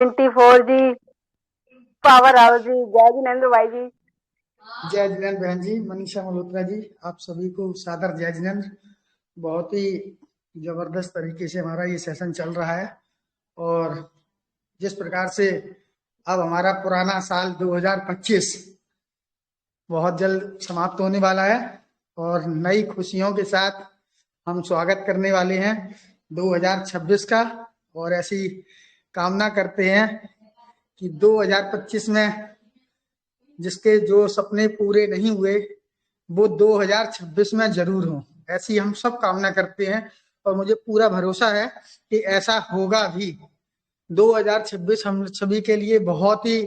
24 जी, power house जी, जय जिनेन्द्र भाई जी। जय जिनेन्द्र बहन जी, मनीषा मल्होत्रा जी, आप सभी को सादर जय जिनेन्द्र। बहुत ही जबरदस्त तरीके से हमारा ये सेशन चल रहा है और जिस प्रकार से अब हमारा पुराना साल 2025 बहुत जल्द समाप्त होने वाला है और नई खुशियों के साथ हम स्वागत करने वाले हैं 2026 का। और ऐसी कामना करते हैं कि 2025 में जिसके जो सपने पूरे नहीं हुए वो 2026 में जरूर हो, ऐसी हम सब कामना करते हैं और मुझे पूरा भरोसा है कि ऐसा होगा भी। 2026 हम सभी के लिए बहुत ही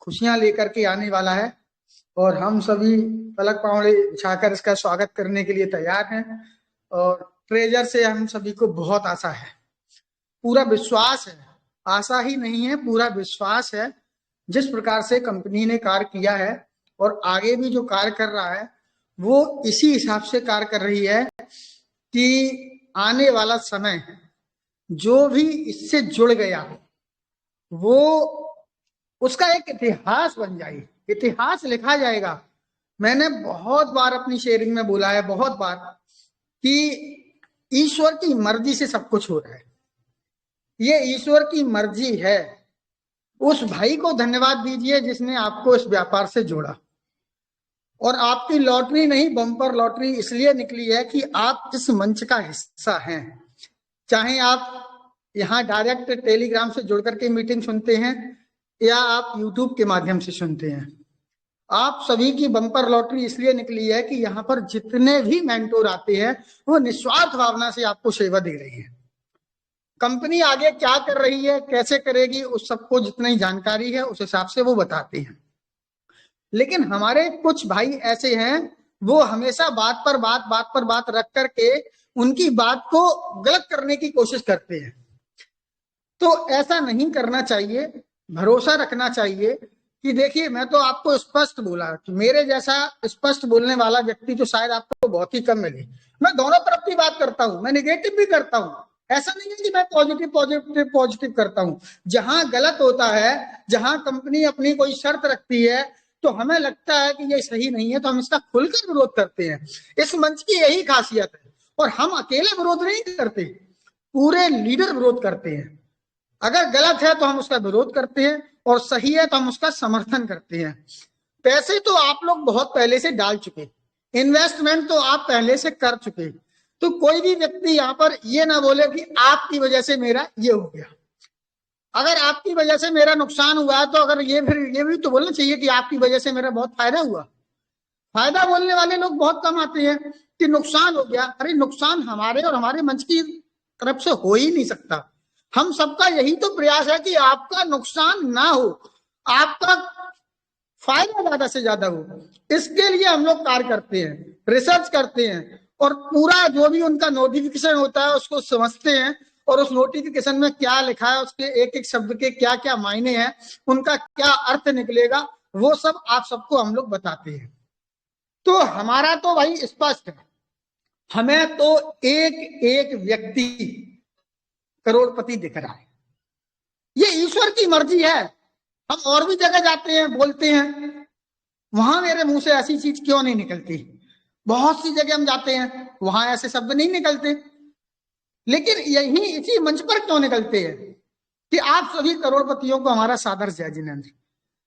खुशियां लेकर के आने वाला है और हम सभी पलक पावड़े बिछाकर इसका स्वागत करने के लिए तैयार हैं। और ट्रेजर से हम सभी को बहुत आशा है, पूरा विश्वास है, आशा ही नहीं है पूरा विश्वास है। जिस प्रकार से कंपनी ने कार्य किया है और आगे भी जो कार्य कर रहा है वो इसी हिसाब से कार्य कर रही है कि आने वाला समय जो भी इससे जुड़ गया वो उसका एक इतिहास बन जाए, इतिहास लिखा जाएगा। मैंने बहुत बार अपनी शेयरिंग में बोला है, बहुत बार, कि ईश्वर की मर्जी से सब कुछ हो रहा है, ये ईश्वर की मर्जी है। उस भाई को धन्यवाद दीजिए जिसने आपको इस व्यापार से जोड़ा। और आपकी लॉटरी नहीं, बम्पर लॉटरी इसलिए निकली है कि आप इस मंच का हिस्सा हैं। चाहे आप यहाँ डायरेक्ट टेलीग्राम से जुड़ करके मीटिंग सुनते हैं या आप यूट्यूब के माध्यम से सुनते हैं, आप सभी की बम्पर लॉटरी इसलिए निकली है कि यहाँ पर जितने भी मेंटोर आते हैं वो निस्वार्थ भावना से आपको सेवा दे रही है। कंपनी आगे क्या कर रही है, कैसे करेगी, उस सबको जितनी जानकारी है उस हिसाब से वो बताते हैं। लेकिन हमारे कुछ भाई ऐसे हैं, वो हमेशा बात पर बात रख करके उनकी बात को गलत करने की कोशिश करते हैं। तो ऐसा नहीं करना चाहिए, भरोसा रखना चाहिए कि देखिए मैं तो आपको स्पष्ट बोला कि मेरे जैसा स्पष्ट बोलने वाला व्यक्ति तो शायद आपको बहुत ही कम मिले। मैं दोनों तरफ की बात करता हूं, मैं निगेटिव भी करता हूं, ऐसा नहीं है कि मैं पॉजिटिव पॉजिटिव पॉजिटिव करता हूं। जहां गलत होता है, जहां कंपनी अपनी कोई शर्त रखती है तो हमें लगता है कि ये सही नहीं है तो हम इसका खुलकर विरोध करते हैं। इस मंच की यही खासियत है। और हम अकेले विरोध नहीं करते, पूरे लीडर विरोध करते हैं। अगर गलत है तो हम उसका विरोध करते हैं और सही है तो हम उसका समर्थन करते हैं। पैसे तो आप लोग बहुत पहले से डाल चुके, इन्वेस्टमेंट तो आप पहले से कर चुके, तो कोई भी व्यक्ति यहाँ पर ये ना बोले कि आपकी वजह से मेरा ये हो गया। अगर आपकी वजह से मेरा नुकसान हुआ तो अगर ये फिर ये भी तो बोलना चाहिए कि आपकी वजह से मेरा बहुत फायदा हुआ। फायदा बोलने वाले लोग बहुत कम आते हैं कि नुकसान हो गया। अरे नुकसान हमारे और हमारे मंच की तरफ से हो ही नहीं सकता। हम सबका यही तो प्रयास है कि आपका नुकसान ना हो, आपका फायदा ज्यादा से ज्यादा हो। इसके लिए हम लोग कार्य करते हैं, रिसर्च करते हैं और पूरा जो भी उनका नोटिफिकेशन होता है उसको समझते हैं और उस नोटिफिकेशन में क्या लिखा है, उसके एक एक शब्द के क्या क्या मायने हैं, उनका क्या अर्थ निकलेगा, वो सब आप सबको हम लोग बताते हैं। तो हमारा तो भाई स्पष्ट है, हमें तो एक एक व्यक्ति करोड़पति दिख रहा है, ये ईश्वर की मर्जी है। हम और भी जगह जाते हैं, बोलते हैं, वहां मेरे मुंह से ऐसी चीज क्यों नहीं निकलती। बहुत सी जगह हम जाते हैं, वहां ऐसे शब्द नहीं निकलते, लेकिन यही इसी मंच पर क्यों निकलते हैं कि आप सभी करोड़पतियों को हमारा सादर जय जिनेन्द्र।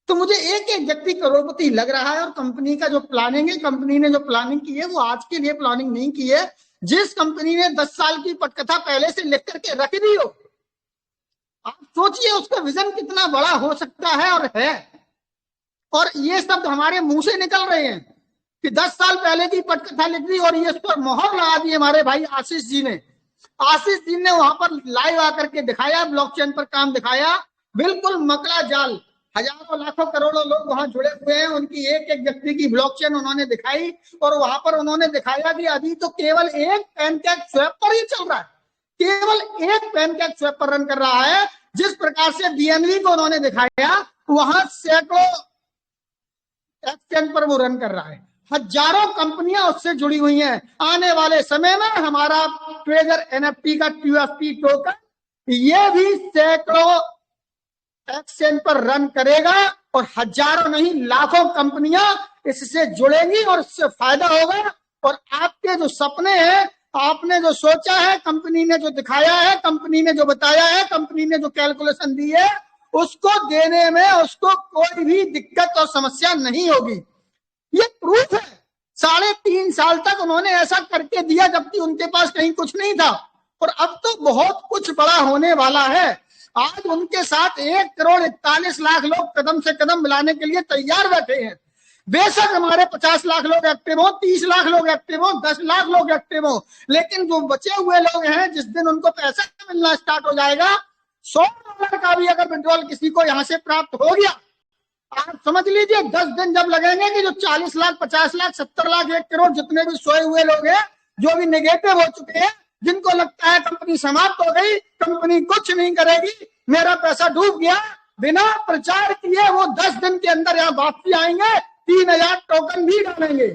तो मुझे एक एक व्यक्ति करोड़पति लग रहा है और कंपनी का जो प्लानिंग है, कंपनी ने जो प्लानिंग की है वो आज के लिए प्लानिंग नहीं की है। जिस कंपनी ने 10 साल की पटकथा पहले से लिख करके रख दी हो, आप सोचिए उसका विजन कितना बड़ा हो सकता है और है। और ये शब्द हमारे मुंह से निकल रहे हैं कि 10 साल पहले की पटकथा लिख दी और ये इस पर मोहर लगा दी हमारे भाई आशीष जी ने। आशीष जी ने वहां पर लाइव आकर के दिखाया, ब्लॉकचेन पर काम दिखाया, बिल्कुल मकड़ा जाल, हजारों लाखों करोड़ों लोग वहां जुड़े हुए हैं, उनकी एक एक व्यक्ति की ब्लॉकचेन उन्होंने दिखाई और वहां पर उन्होंने दिखाया कि अभी तो केवल एक पैनकेक स्वैप पर ही चल रहा है, केवल एक पैनकेक स्वैप पर रन कर रहा है। जिस प्रकार से बीएनबी को उन्होंने दिखाया वहां सैकड़ों एक्सचेंज पर वो रन कर रहा है, हजारों कंपनियां उससे जुड़ी हुई हैं। आने वाले समय में हमारा ट्रेजर एनएफटी का टीएफटी टोकन ये भी सैकड़ों एक्सचेंज पर रन करेगा और हजारों नहीं लाखों कंपनियां इससे जुड़ेंगी और इससे फायदा होगा। और आपके जो सपने हैं, आपने जो सोचा है, कंपनी ने जो दिखाया है, कंपनी ने जो बताया है, कंपनी ने जो कैलकुलेशन दी है, उसको देने में उसको कोई भी दिक्कत और समस्या नहीं होगी। ये प्रूफ है। 3.5 साल तक उन्होंने ऐसा करके दिया जबकि उनके पास कहीं कुछ नहीं था, और अब तो बहुत कुछ बड़ा होने वाला है। आज उनके साथ 1,41,00,000 लोग कदम से कदम मिलाने के लिए तैयार बैठे हैं। बेशक हमारे 50 लाख लोग एक्टिव हो, 30 लाख लोग एक्टिव हो, 10 लाख लोग एक्टिव हो, लेकिन जो बचे हुए लोग हैं, जिस दिन उनको पैसा मिलना स्टार्ट हो जाएगा, $100 का भी अगर विड्रॉल किसी को यहां से प्राप्त हो गया, आप समझ लीजिए 10 दिन जब लगेंगे कि जो 40 लाख, 50 लाख, 70 लाख, 1 करोड़ जितने भी सोए हुए लोग हैं, जो भी नेगेटिव हो चुके हैं, जिनको लगता है कंपनी समाप्त हो गई, कंपनी कुछ नहीं करेगी, मेरा पैसा डूब गया, बिना प्रचार किए वो 10 दिन के अंदर यहाँ वापसी आएंगे, 3,000 टोकन भी डालेंगे।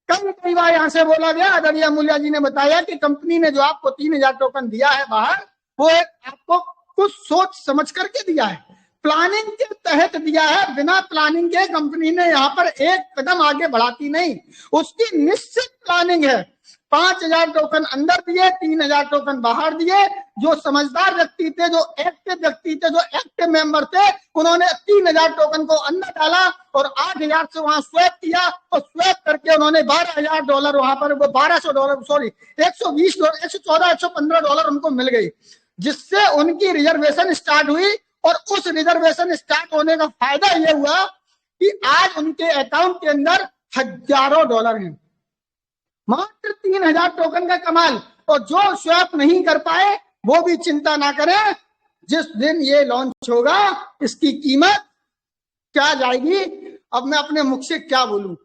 कई बार यहां से बोला गया, आदरणीय अमूल्या जी ने बताया कि कंपनी ने जो आपको 3,000 टोकन दिया है बाहर, वो आपको कुछ सोच समझ करके दिया है, प्लानिंग के तहत दिया है। बिना प्लानिंग के कंपनी ने यहाँ पर एक कदम आगे बढ़ाती नहीं, उसकी निश्चित प्लानिंग है। 5,000 टोकन अंदर दिए, 3,000 टोकन बाहर दिए। जो समझदार व्यक्ति थे, जो एक्टिव व्यक्ति थे, जो एक्टिव मेंबर थे, उन्होंने 3,000 टोकन को अंदर डाला और 8,000 से वहां स्वैप किया, और स्वैप करके उन्होंने $12,000 वहां पर, वो $1,200 सॉरी $120, $114, $115 उनको मिल गई, जिससे उनकी रिजर्वेशन स्टार्ट हुई। और उस रिजर्वेशन स्टार्ट होने का फायदा यह हुआ कि आज उनके अकाउंट के अंदर हजारों डॉलर हैं। मात्र 3,000 टोकन का कमाल। और जो स्वैप नहीं कर पाए वो भी चिंता ना करें, जिस दिन ये लॉन्च होगा इसकी कीमत क्या जाएगी, अब मैं अपने मुख से क्या बोलूं,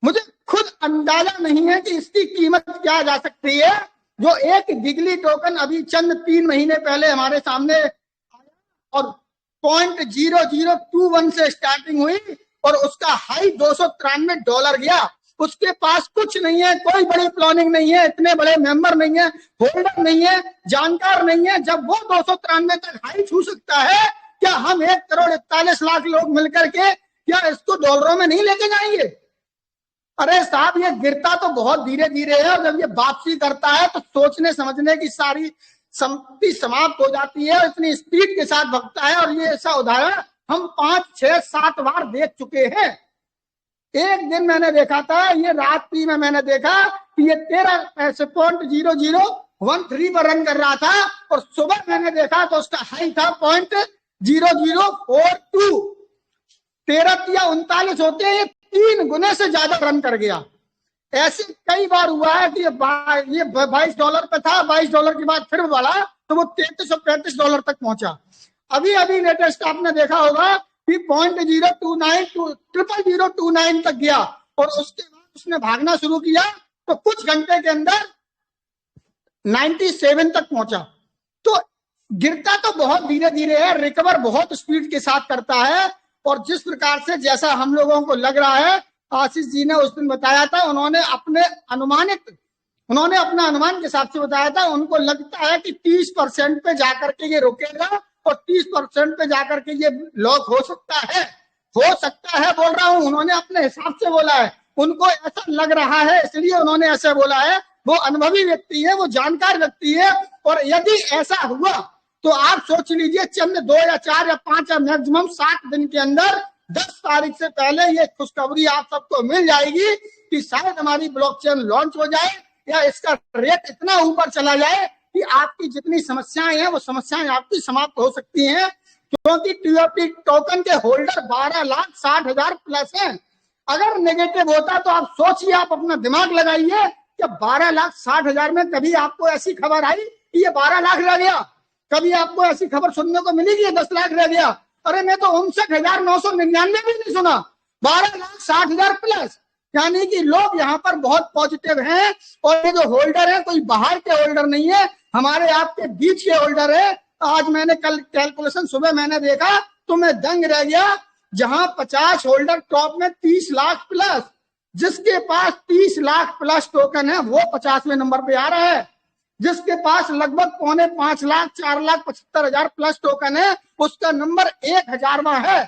मुझे खुद अंदाजा नहीं है कि इसकी कीमत क्या जा सकती है। जो एक गिगली टोकन अभी चंद 3 महीने पहले हमारे सामने और $0.0021 से स्टार्टिंग हुई और उसका हाई $293 गया। उसके पास कुछ नहीं है, कोई बड़ी प्लानिंग नहीं है, इतने बड़े मेंबर नहीं है, होल्डर नहीं है, जानकार नहीं है। जब वो 293 तक हाई छू सकता है, क्या हम 1,41,00,000 लोग मिलकर के क्या इसको डॉलरों में नहीं लेके जाएंगे? अरे साहब, ये गिरता तो बहुत धीरे धीरे है, और जब ये वापसी करता है तो सोचने समझने की सारी संपत्ति समाप्त हो जाती है, इतनी स्पीड के साथ भगता है। और ये ऐसा उदाहरण हम 5, 6, 7 बार देख चुके हैं। एक दिन मैंने देखा था, ये रात्रि में मैंने देखा कि ये 13.0013 पर रन कर रहा था, और सुबह मैंने देखा तो उसका हाई था 0.0042। 13 या 39 होते हैं, ये 3 गुने से ज्यादा रन कर गया। ऐसे कई बार हुआ है कि ये $22 पे था, $22 के बाद फिर बढ़ा तो वो $33-35 तक पहुंचा। अभी लेटेस्ट आपने देखा होगा कि 0.029 तक गया, और उसके बाद उसने भागना शुरू किया तो कुछ घंटे के अंदर 97 तक पहुंचा। तो गिरता तो बहुत धीरे धीरे है, रिकवर बहुत स्पीड के साथ करता है। और जिस प्रकार से जैसा हम लोगों को लग रहा है, आशीष जी ने उस दिन बताया था, उन्होंने अपने अनुमान के हिसाब से बताया था, उनको लगता है कि 30% पे जाकर के ये रुकेगा और 30% पे जाकर के ये लॉक हो सकता है बोल रहा हूं। उन्होंने अपने हिसाब से बोला है, उनको ऐसा लग रहा है इसलिए उन्होंने ऐसे बोला है। वो अनुभवी व्यक्ति है, वो जानकार व्यक्ति है, और यदि ऐसा हुआ तो आप सोच लीजिए चंद 2 या 4 या 5 या मैक्सिमम 7 दिन के अंदर 10 तारीख से पहले ये खुशखबरी आप सबको मिल जाएगी कि शायद हमारी ब्लॉकचेन लॉन्च हो जाए, या इसका रेट इतना ऊपर चला जाए कि आपकी जितनी समस्याएं हैं वो समस्याएं आपकी समाप्त हो सकती हैं। क्योंकि टीओपी टोकन के होल्डर 12,60,000 प्लस हैं। अगर नेगेटिव होता तो आप सोचिए, आप अपना दिमाग लगाइए कि 12,60,000 में कभी आपको ऐसी खबर आई कि ये 12 लाख रह गया? कभी आपको ऐसी खबर सुनने को मिली कि ये 10 लाख रह गया? अरे मैं तो 59,999 भी नहीं सुना, 12,60,000 प्लस। यानी कि लोग यहाँ पर बहुत पॉजिटिव हैं, और ये जो होल्डर है कोई बाहर के होल्डर नहीं है, हमारे आपके बीच के होल्डर है। आज मैंने कल कैलकुलेशन सुबह मैंने देखा तो मैं दंग रह गया। जहां 50 होल्डर टॉप में 30 लाख प्लस, जिसके पास 30 लाख प्लस टोकन है वो 50वें नंबर पे आ रहा है। जिसके पास लगभग 4.5 लाख 4,75,000 प्लस टोकन है, उसका नंबर 1000वां है।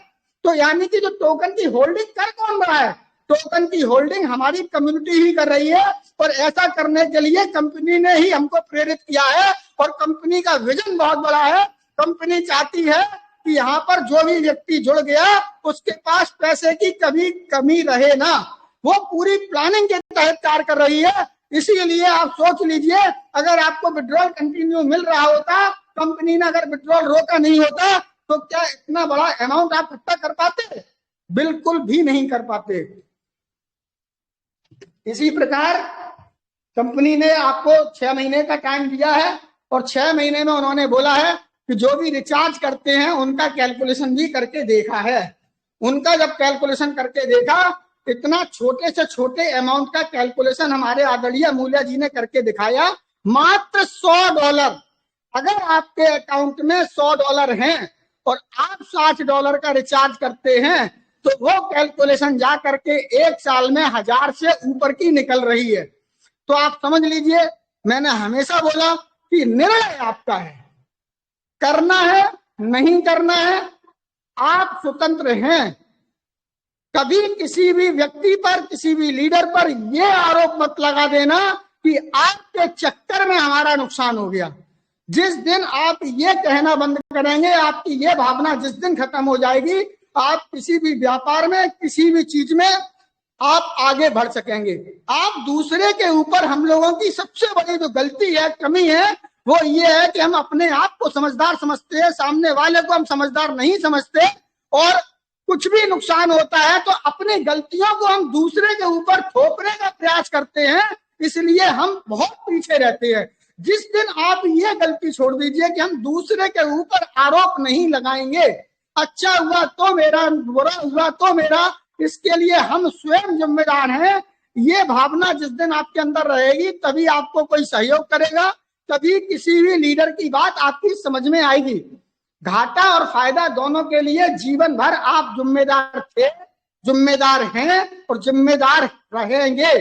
तो यानी कि जो टोकन की होल्डिंग कर कौन रहा है? टोकन की होल्डिंग हमारी कम्युनिटी ही कर रही है। और ऐसा करने के लिए कंपनी ने ही हमको प्रेरित किया है। और कंपनी का विजन बहुत बड़ा है। कंपनी चाहती है कि यहाँ पर जो भी व्यक्ति जुड़ गया उसके पास पैसे की कभी कमी रहे ना। वो पूरी प्लानिंग के तहत कार्य कर रही है। इसीलिए आप सोच लीजिए, अगर आपको विड्रॉल कंटिन्यू मिल रहा होता, कंपनी ने अगर विड्रॉल रोका नहीं होता, तो क्या इतना बड़ा अमाउंट आप इकट्ठा कर पाते? बिल्कुल भी नहीं कर पाते। इसी प्रकार कंपनी ने आपको 6 महीने का टाइम दिया है और 6 महीने में उन्होंने बोला है कि जो भी रिचार्ज करते हैं उनका कैलकुलेशन भी करके देखा है। उनका जब कैलकुलेशन करके देखा, इतना छोटे से छोटे अमाउंट का कैलकुलेशन हमारे आदरणीय मूल्या जी ने करके दिखाया। मात्र $100। अगर आपके अकाउंट में $100 हैं और आप $60 का रिचार्ज करते हैं, तो वो कैलकुलेशन जा करके 1 साल में 1000 से ऊपर की निकल रही है। तो आप समझ लीजिए, मैंने हमेशा बोला कि निर्णय आपका है, करना है नहीं करना है, आप स्वतंत्र हैं। कभी किसी भी व्यक्ति पर, किसी भी लीडर पर यह आरोप मत लगा देना कि आपके चक्कर में हमारा नुकसान हो गया। जिस दिन आप ये कहना बंद करेंगे, आपकी ये भावना जिस दिन खत्म हो जाएगी, आप किसी भी व्यापार में, किसी भी चीज में आप आगे बढ़ सकेंगे। आप दूसरे के ऊपर, हम लोगों की सबसे बड़ी जो गलती है, कमी है, वो ये है कि हम अपने आप को समझदार समझते हैं, सामने वाले को हम समझदार नहीं समझते। और कुछ भी नुकसान होता है तो अपनी गलतियों को हम दूसरे के ऊपर थोपने का प्रयास करते हैं, इसलिए हम बहुत पीछे रहते हैं। जिस दिन आप ये गलती छोड़ दीजिए कि हम दूसरे के ऊपर आरोप नहीं लगाएंगे, अच्छा हुआ तो मेरा, बुरा हुआ तो मेरा, इसके लिए हम स्वयं जिम्मेदार हैं, ये भावना जिस दिन आपके अंदर रहेगी, तभी आपको कोई सहयोग करेगा, तभी किसी भी लीडर की बात आपकी समझ में आएगी। घाटा और फायदा दोनों के लिए जीवन भर आप जिम्मेदार थे, जिम्मेदार हैं और जिम्मेदार रहेंगे।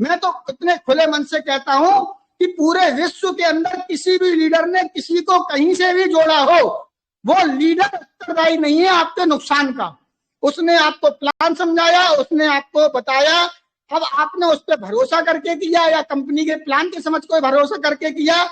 मैं तो इतने खुले मन से कहता हूं कि पूरे विश्व के अंदर किसी भी लीडर ने किसी को कहीं से भी जोड़ा हो, वो लीडर उत्तरदायी नहीं है आपके नुकसान का। उसने आपको प्लान समझाया, उसने आपको बताया, अब आपने उस पर भरोसा करके किया या कंपनी के प्लान के समझ को भरोसा करके किया,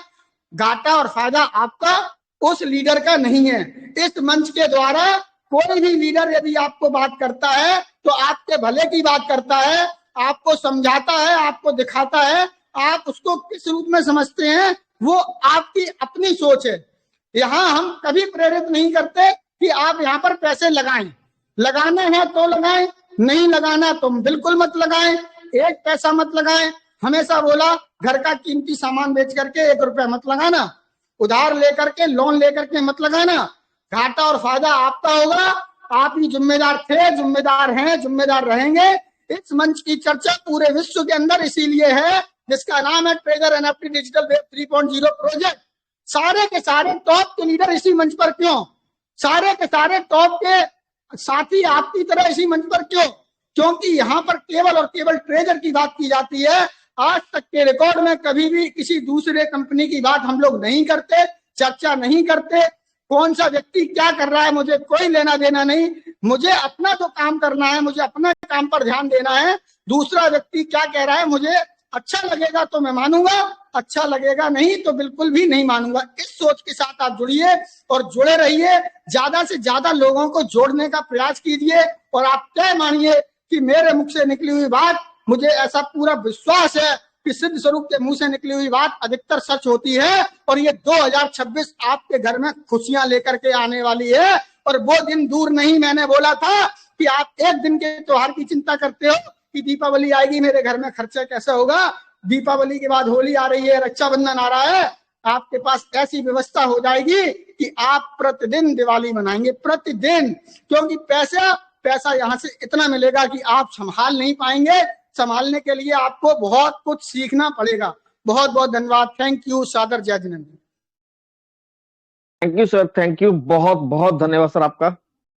घाटा और फायदा आपका, उस लीडर का नहीं है। इस मंच के द्वारा कोई भी लीडर यदि आपको बात करता है तो आपके भले की बात करता है, आपको समझाता है, आपको दिखाता है, आप उसको किस रूप में समझते हैं वो आपकी अपनी सोच है। यहाँ हम कभी प्रेरित नहीं करते कि आप यहाँ पर पैसे लगाएं, लगाना है तो लगाएं, नहीं लगाना तो बिल्कुल मत लगाएं, 1 पैसा मत लगाएं। हमेशा बोला, घर का कीमती सामान बेच करके 1 रुपया मत लगाना, उधार लेकर के, लोन लेकर के मत लगाना। घाटा और फायदा आपका होगा, आप ही जिम्मेदार थे, जिम्मेदार हैं, जिम्मेदार रहेंगे। इस मंच की चर्चा पूरे विश्व के अंदर इसीलिए है जिसका नाम है treasure NFT digital web 3.0 project. सारे के सारे टॉप के लीडर इसी मंच पर क्यों? सारे के सारे टॉप के साथी आपकी तरह इसी मंच पर क्यों? क्योंकि यहाँ पर केवल और केवल ट्रेजर की बात की जाती है। आज तक के रिकॉर्ड में कभी भी किसी दूसरे कंपनी की बात हम लोग नहीं करते, चर्चा नहीं करते। कौन सा व्यक्ति क्या कर रहा है मुझे कोई लेना देना नहीं, मुझे अपना जो काम करना है, मुझे अपने काम पर ध्यान देना है। दूसरा व्यक्ति क्या कह रहा है, मुझे अच्छा लगेगा तो मैं मानूंगा, अच्छा लगेगा नहीं तो बिल्कुल भी नहीं मानूंगा। इस सोच के साथ आप जुड़िए और जुड़े रहिए, ज्यादा से ज्यादा लोगों को जोड़ने का प्रयास कीजिए। और आप तय मानिए कि मेरे मुख से निकली हुई बात, मुझे ऐसा पूरा विश्वास है कि सिद्ध स्वरूप के मुंह से निकली हुई बात अधिकतर सच होती है। और ये 2026 आपके घर में खुशियां लेकर के आने वाली है। और वो दिन दूर नहीं, मैंने बोला था कि आप एक दिन के त्योहार की चिंता करते हो कि दीपावली आएगी, मेरे घर में खर्चा कैसे होगा। दीपावली के बाद होली आ रही है, रक्षाबंधन आ रहा है, आपके पास ऐसी व्यवस्था हो जाएगी कि आप प्रतिदिन दिवाली मनाएंगे, प्रतिदिन। क्योंकि पैसा यहाँ से इतना मिलेगा कि आप संभाल नहीं पाएंगे। संभालने के लिए आपको बहुत कुछ सीखना पड़ेगा। बहुत बहुत धन्यवाद। Thank you. सादर जय Jinendra. Thank you sir, thank you, बहुत बहुत धन्यवाद सर आपका।